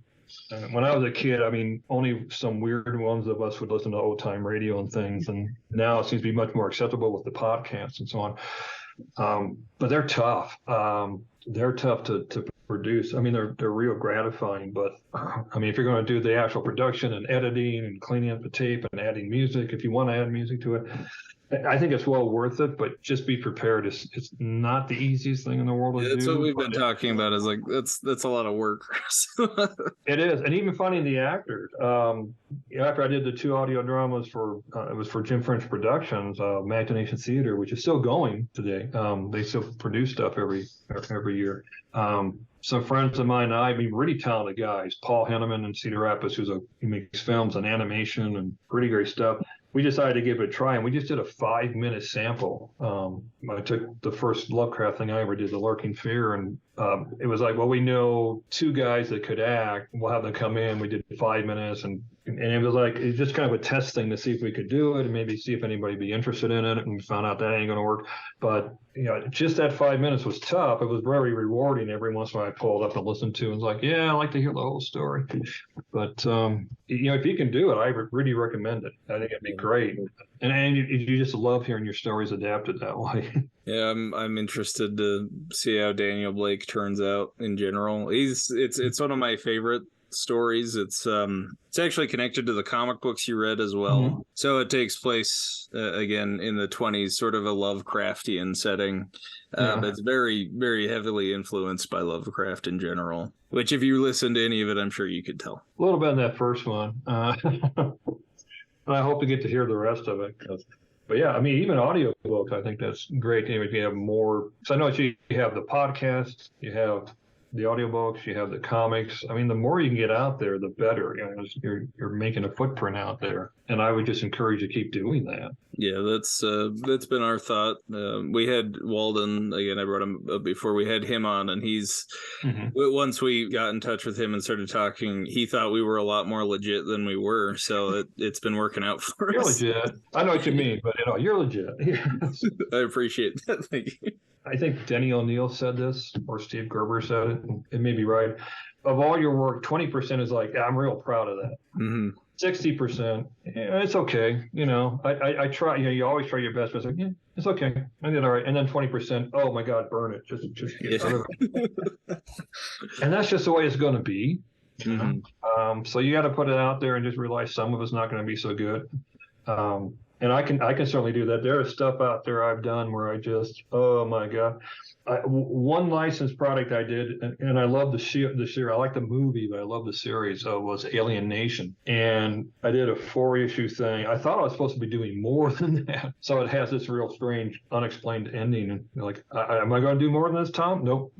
When I was a kid, I mean, only some weird ones of us would listen to old time radio and things, and now it seems to be much more acceptable with the podcasts and so on. But they're tough. They're tough to produce. I mean, they're real gratifying, but I mean, if you're going to do the actual production and editing and cleaning up the tape and adding music, if you want to add music to it, I think it's well worth it, but just be prepared. It's not the easiest thing in the world to do. That's what we've been talking about. Is like that's a lot of work. It is, and even finding the actors. After I did the 2 audio dramas for it was for Jim French Productions, Imagination Theater, which is still going today. They still produce stuff every year. Some friends of mine, I mean, really talented guys, Paul Henneman in Cedar Rapids, he makes films and animation and pretty great stuff. We decided to give it a try, and we just did a 5-minute sample. I took the first Lovecraft thing I ever did, The Lurking Fear, and it was like, well, we know 2 guys that could act. We'll have them come in. We did 5 minutes, and it was like it's just kind of a test thing to see if we could do it and maybe see if anybody would be interested in it. And we found out that ain't going to work. But just that 5 minutes was tough. It was very rewarding. Every once in a while, I pulled up and listened to, and was like, yeah, I like to hear the whole story. But if you can do it, I really recommend it. I think it'd be great. And you just love hearing your stories adapted that way. Yeah, I'm interested to see how Daniel Blake turns out in general. It's one of my favorite stories. It's actually connected to the comic books you read as well. Mm-hmm. So it takes place again in the 20s, sort of a Lovecraftian setting. But it's very, very heavily influenced by Lovecraft in general, which if you listen to any of it, I'm sure you could tell. A little bit in that first one. And I hope to get to hear the rest of it. But yeah, I mean, even audiobooks, I think that's great. If you have more, because I know you have the podcast, you have the audiobooks, you have the comics. I mean, the more you can get out there, the better. You're making a footprint out there, and I would just encourage you to keep doing that. Yeah, that's been our thought. We had Walden again. I brought him up before. We had him on, and he's once we got in touch with him and started talking, he thought we were a lot more legit than we were. So it's been working out for you're us. You're legit. I know what you mean, but you're legit. I appreciate that. Thank you. I think Denny O'Neil said this, or Steve Gerber said it. It may be right. Of all your work, 20% is like, I'm real proud of that. Mm-hmm. 60%, it's okay. I try. You always try your best, but it's like, yeah, it's okay. I did all right. And then 20%, oh my God, burn it. Just get rid of it. And that's just the way it's going to be. Mm-hmm. So you got to put it out there and just realize some of it's not going to be so good. And I can certainly do that. There is stuff out there I've done where I just, oh my God. One licensed product I did, and I love the series. I like the movie, but I love the series. Was Alien Nation, and I did a 4-issue thing. I thought I was supposed to be doing more than that, so it has this real strange, unexplained ending. And like, am I going to do more than this, Tom? Nope,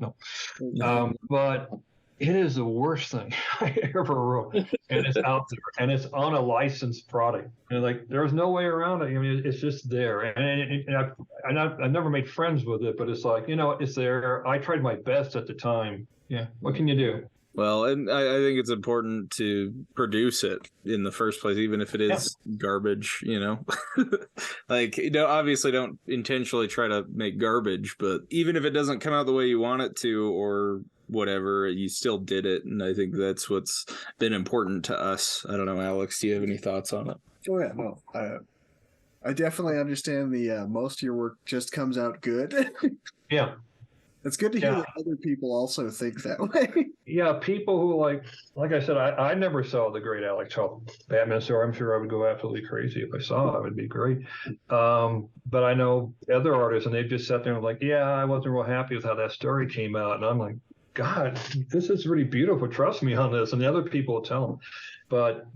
no. But it is the worst thing I ever wrote, and it's out there, and it's on a licensed product, and like there's no way around it. I mean, it's just there, and I've never made friends with it, but it's like it's there. I tried my best at the time. Yeah, what can you do? Well, and I think it's important to produce it in the first place, even if it is garbage. Obviously don't intentionally try to make garbage, but even if it doesn't come out the way you want it to, or whatever, you still did it, and I think that's what's been important to us. I don't know, Alex, do you have any thoughts on it? Oh yeah, no, I definitely understand the most of your work just comes out good. Yeah, it's good to hear that other people also think that way. Yeah, people who like I said, I never saw the great Alex Holt Batman story. I'm sure I would go absolutely crazy if I saw it. It would be great. But I know other artists, and they've just sat there and like, yeah, I wasn't real happy with how that story came out, and I'm like, God, this is really beautiful. Trust me on this. And the other people will tell them. But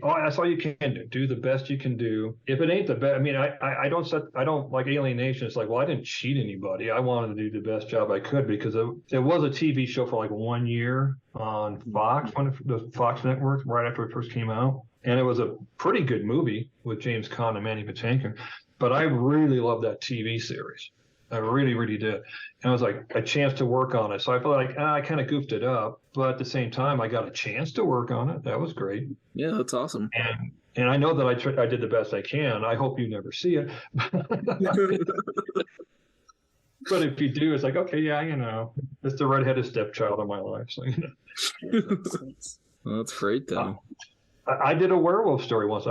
that's all you can do. Do the best you can do. If it ain't the best, I mean, I don't like alienation. It's like, well, I didn't cheat anybody. I wanted to do the best job I could because it was a TV show for like 1 year on Fox, the Fox network, right after it first came out. And it was a pretty good movie with James Caan and Manny Patinkin. But I really love that TV series. I really, really did. And it was like a chance to work on it. So I felt like I kind of goofed it up, but at the same time, I got a chance to work on it. That was great. Yeah, that's awesome. And I know that I did the best I can. I hope you never see it. But if you do, it's like, okay, yeah, it's the redheaded stepchild of my life. So, Well, that's great, though. I did a werewolf story once.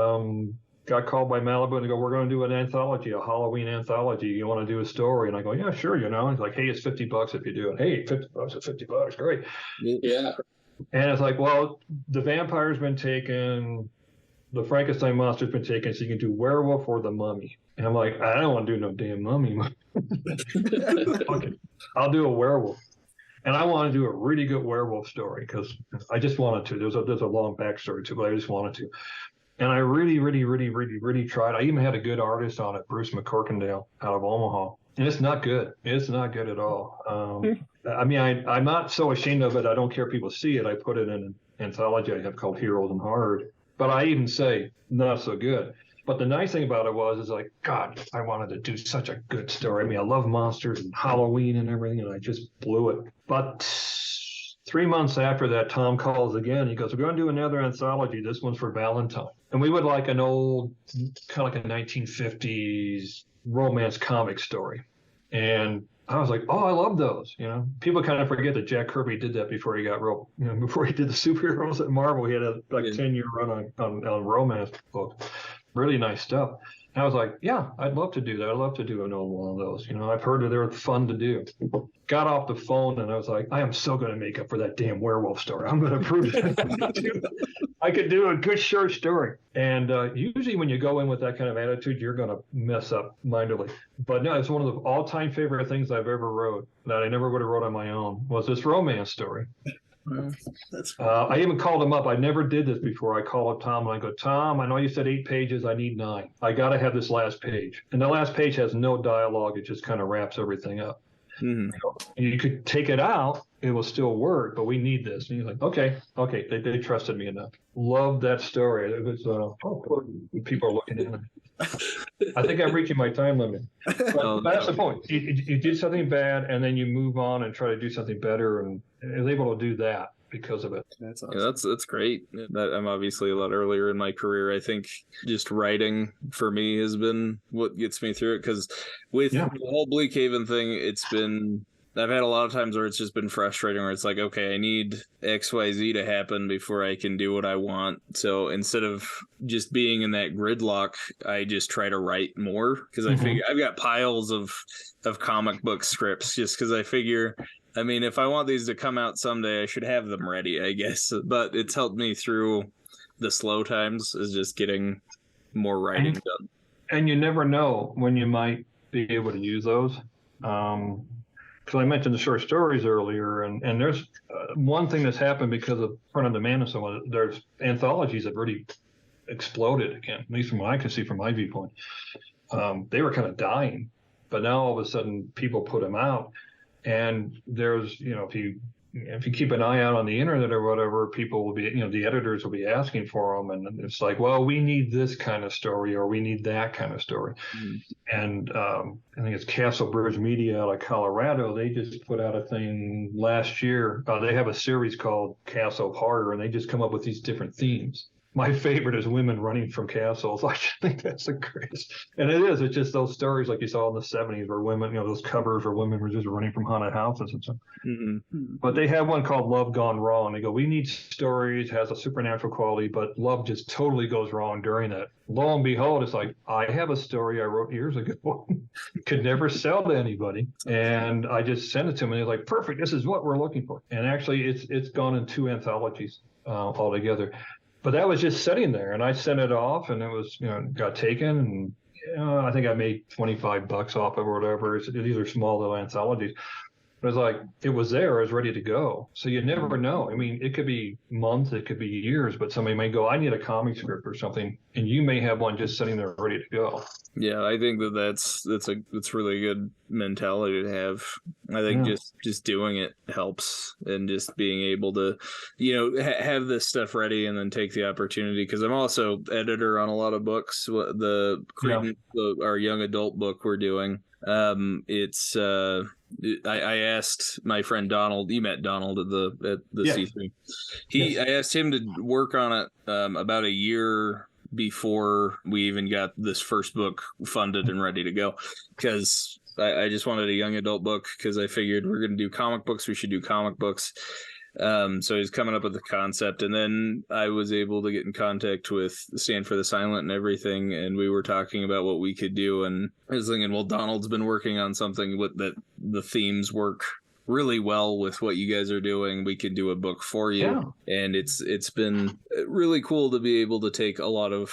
Got called by Malibu and they go, we're going to do an anthology, a Halloween anthology. You want to do a story? And I go, yeah, sure. He's like, hey, it's $50 if you do it. Hey, $50 is $50. Great. Yeah. And it's like, well, the vampire's been taken, the Frankenstein monster's been taken, so you can do werewolf or the mummy. And I'm like, I don't want to do no damn mummy. Okay, I'll do a werewolf. And I want to do a really good werewolf story because I just wanted to. There's a long backstory to it, but I just wanted to. And I really, really, really, really, really tried. I even had a good artist on it, Bruce McCorkindale out of Omaha. And it's not good. It's not good at all. I mean, I'm not so ashamed of it. I don't care if people see it. I put it in an anthology I have called Heroes and Horror. But I even say, not so good. But the nice thing about it is like, God, I wanted to do such a good story. I mean, I love monsters and Halloween and everything, and I just blew it. But 3 months after that, Tom calls again. He goes, we're going to do another anthology. This one's for Valentine. And we would like an old, kind of like a 1950s romance comic story. And I was like, oh, I love those. People kind of forget that Jack Kirby did that before he got before he did the superheroes at Marvel. He had a 10-year run on romance books. Really nice stuff. And I was like, yeah, I'd love to do that. I'd love to do an old one of those. I've heard that they're fun to do. Got off the phone and I was like, I am so going to make up for that damn werewolf story. I'm going to prove it. I could do a good short story. And usually when you go in with that kind of attitude, you're going to mess up mindedly. But no, it's one of the all-time favorite things I've ever wrote that I never would have wrote on my own was this romance story. That's cool. I even called him up. I never did this before. I call up Tom and I go, Tom, I know you said 8 pages. I need 9. I got to have this last page. And the last page has no dialogue. It just kind of wraps everything up. Mm-hmm. You could take it out. It will still work, but we need this. And he's like, okay. They trusted me enough. Loved that story. It was, people are looking at it. I think I'm reaching my time limit. But that's the point. You did something bad, and then you move on and try to do something better, and I was able to do that because of it. That's awesome. Yeah, that's great. I'm obviously a lot earlier in my career. I think just writing for me has been what gets me through it, because with the whole Bleakheaven thing, I've had a lot of times where it's just been frustrating, where it's like, okay, I need XYZ to happen before I can do what I want. So instead of just being in that gridlock, I just try to write more, because I figure I've got piles of comic book scripts, just because I figure, I mean, if I want these to come out someday, I should have them ready, I guess. But it's helped me through the slow times, is just getting more writing done. And you never know when you might be able to use those. Because I mentioned the short stories earlier, and there's one thing that's happened because of print on demand and so on. There's anthologies that really exploded again, at least from what I can see from my viewpoint. They were kind of dying, but now all of a sudden people put them out, and there's, if you keep an eye out on the internet or whatever, people will be, the editors will be asking for them, and it's like, well, we need this kind of story, or we need that kind of story. And I think it's Castle Bridge Media out of Colorado. They just put out a thing last year. They have a series called Castle Horror, and they just come up with these different themes. My favorite is women running from castles. I think that's the greatest. And it is. It's just those stories like you saw in the 70s where women, those covers where women were just running from haunted houses and stuff. But they have one called Love Gone Wrong. They go, we need stories, has a supernatural quality, but love just totally goes wrong during that. Lo and behold, it's like, I have a story I wrote years ago. Could never sell to anybody. And I just sent it to them, and they're like, perfect, this is what we're looking for. And actually, it's gone in 2 anthologies altogether. But that was just sitting there, and I sent it off, and it was, got taken, and I think I made $25 off of it or whatever. These are small little anthologies. But it's like, it was there, it was ready to go. So you never know. I mean, it could be months, it could be years, but somebody may go, I need a comic script or something, and you may have one just sitting there ready to go. Yeah, I think that's really good mentality to have. I think just doing it helps, and just being able to, have this stuff ready and then take the opportunity. Because I'm also editor on a lot of books. Our young adult book we're doing, I asked my friend Donald. You met Donald at the Yeah. C3. Yes. I asked him to work on it about a year before we even got this first book funded and ready to go, because I just wanted a young adult book, because I figured we're going to do comic books. We should do comic books. So he's coming up with the concept, and then I was able to get in contact with Stand for the Silent and everything, and we were talking about what we could do, and I was thinking, well, Donald's been working on something with that the themes work really well with what you guys are doing. We could do a book for you. Yeah. And it's been really cool to be able to take a lot of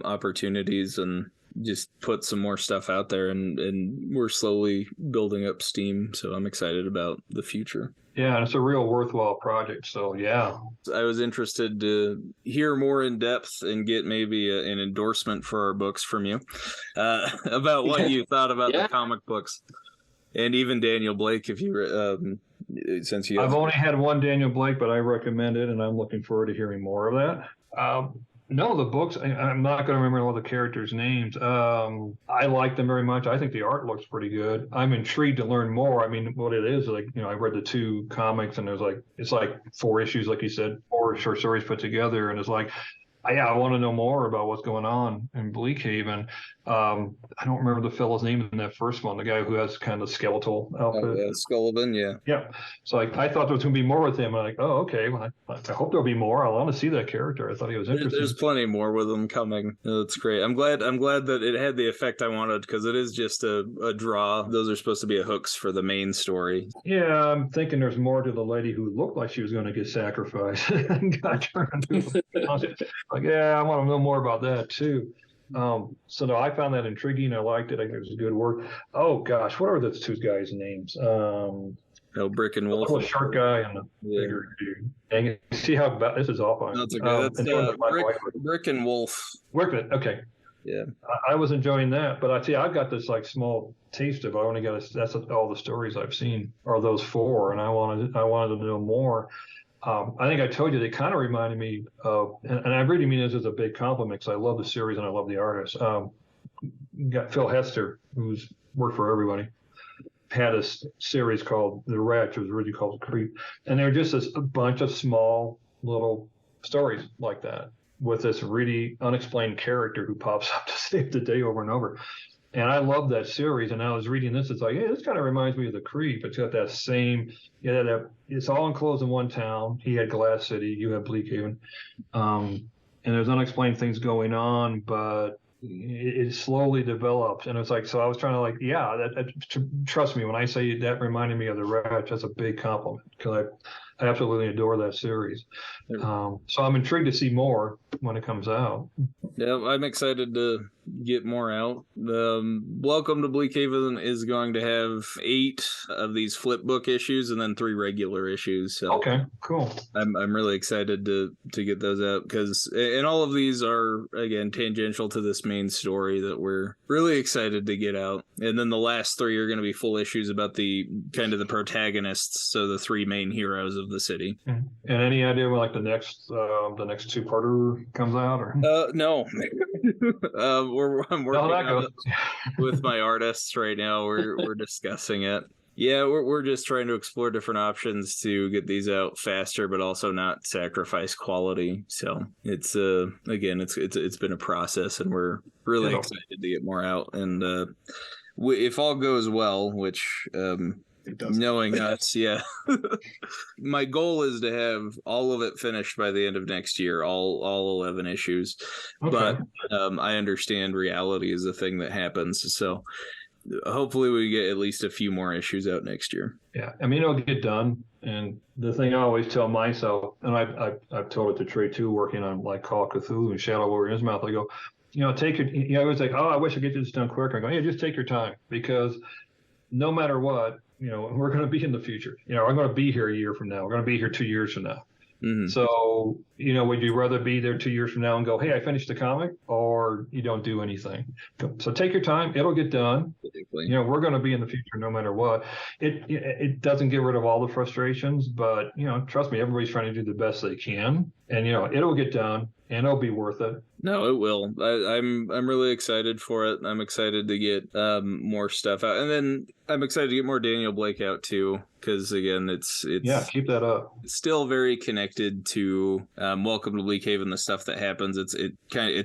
opportunities and just put some more stuff out there, and we're slowly building up steam, so I'm excited about the future. Yeah, and it's a real worthwhile project. So yeah, I was interested to hear more in depth and get maybe an endorsement for our books from you about what you thought about the comic books, and even Daniel Blake, if you since you I've only had one Daniel Blake, but I recommend it, and I'm looking forward to hearing more of that. No, the books, I'm not going to remember all the characters' names. I like them very much. I think the art looks pretty good. I'm intrigued to learn more. I mean, what it is, like, I read the 2 comics, and it's like 4 issues, like you said, 4 short stories put together. And it's like, I want to know more about what's going on in Bleakhaven. I don't remember the fellow's name in that first one, the guy who has kind of skeletal outfit. Scullivan, yeah. Yeah. So I thought there was going to be more with him. I'm like, oh, okay. Well, I hope there'll be more. I want to see that character. I thought he was interesting. There's plenty more with him coming. That's great. I'm glad that it had the effect I wanted, because it is just a draw. Those are supposed to be hooks for the main story. Yeah, I'm thinking there's more to the lady who looked like she was going to get sacrificed and got turned into like, yeah, I want to know more about that too. So no, I found that intriguing. I liked it. I think it was a good work. Oh gosh, what are those 2 guys' names? Brick and Wolf. The short guy and the bigger dude. Dang it! See how bad this is off on. That's okay. That's Brick and Wolf. Okay. Yeah. I was enjoying that, but I've got this like small taste of. I only got that's all the stories I've seen are those 4, and I wanted to know more. I think I told you they kind of reminded me of, and I really mean this as a big compliment, because I love the series and I love the artist. Got Phil Hester, who's worked for everybody, had a series called The Wretch. It was originally called The Creep, and they're just a bunch of small little stories like that with this really unexplained character who pops up to save the day over and over. And I love that series. And I was reading this. It's like, hey, this kind of reminds me of The Creep. It's got that same, it's all enclosed in one town. He had Glass City. You have Bleakhaven. And there's unexplained things going on, but it slowly develops. And it's like, so I was trying to trust me when I say that reminded me of The Wretch. That's a big compliment, because I absolutely adore that series. So I'm intrigued to see more when it comes out. Yeah, I'm excited to get more out. Welcome to Bleakhaven is going to have 8 of these flip book issues and then 3 regular issues. So okay, cool. I'm really excited to get those out, and all of these are, again, tangential to this main story that we're really excited to get out. And then the last 3 are going to be full issues about the kind of the protagonists, so the 3 main heroes of the city. And any idea when like the next 2-parter comes out, or no. I'm working on it with my artists right now. We're discussing it. Yeah, we're just trying to explore different options to get these out faster, but also not sacrifice quality. So it's again, it's been a process, and we're really excited to get more out. And if all goes well, which knowing us, yeah, my goal is to have all of it finished by the end of next year, all 11 issues. Okay. But I understand reality is a thing that happens, so hopefully we get at least a few more issues out next year. Yeah, I mean, it'll get done. And the thing I always tell myself, and I've told it to Trey too, working on like Call of Cthulhu and Shadow Warrior in his mouth, I go, take your, I was like, oh, I wish I could get this done quicker. I go, yeah, just take your time, because no matter what, we're going to be in the future. I'm going to be here a year from now. We're going to be here 2 years from now. Mm-hmm. So, would you rather be there 2 years from now and go, hey, I finished the comic, or you don't do anything? So take your time. It'll get done. We're going to be in the future no matter what. It doesn't get rid of all the frustrations, but, trust me, everybody's trying to do the best they can. And, it'll get done, and it'll be worth it. No, it will. I'm really excited for it. I'm excited to get more stuff out, and then I'm excited to get more Daniel Blake out too. Because again, it's keep that up. It's still very connected to Welcome to Bleakhaven. The stuff that happens, it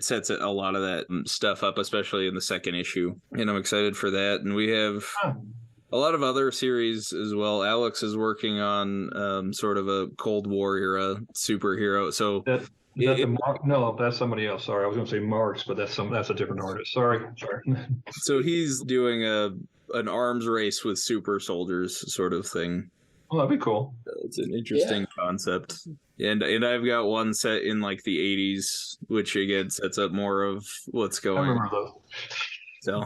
sets a lot of that stuff up, especially in the second issue, and I'm excited for that. And we have a lot of other series as well. Alex is working on sort of a Cold War era superhero. So no, that's somebody else. Sorry, I was going to say Marks, but that's a different artist. Sorry. So he's doing an arms race with super soldiers sort of thing. Oh, that'd be cool. It's an interesting concept. And I've got one set in like the 80s, which again sets up more of what's going on. I remember So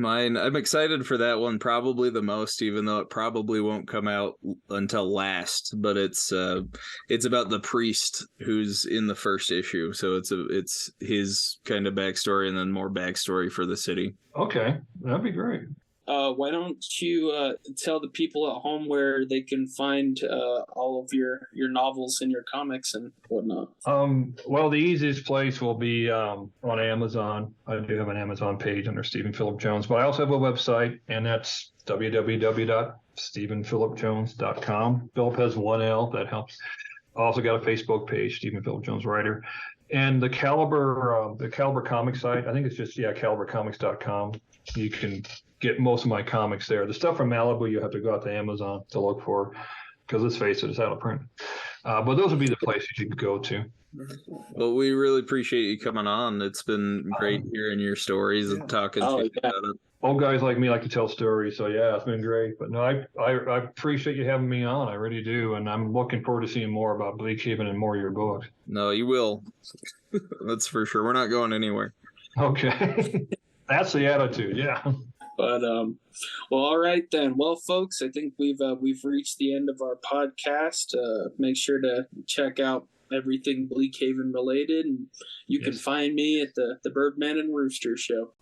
I'm excited for that one probably the most, even though it probably won't come out until last. But it's about the priest who's in the first issue, so it's his kind of backstory and then more backstory for the city. Okay, that'd be great. Why don't you tell the people at home where they can find all of your novels and your comics and whatnot? Well, the easiest place will be on Amazon. I do have an Amazon page under Stephen Philip Jones, but I also have a website, and that's www.stephenphilipjones.com. Philip has one L. That helps. I also got a Facebook page, Stephen Philip Jones Writer. And the Caliber comic site, I think it's just, calibercomics.com. You can get most of my comics there. The stuff from Malibu, you have to go out to Amazon to look for, because let's face it, it's out of print. But those would be the places you can go to. Well, we really appreciate you coming on. It's been great hearing your stories and talking about it. Old guys like me like to tell stories, so yeah, it's been great. But no, I appreciate you having me on. I really do, and I'm looking forward to seeing more about Bleakhaven and more of your books. No, you will. That's for sure. We're not going anywhere. Okay, that's the attitude. Yeah. But well, all right then. Well, folks, I think we've reached the end of our podcast. Make sure to check out everything Bleakhaven related, and you can find me at the Birdman and Rooster Show.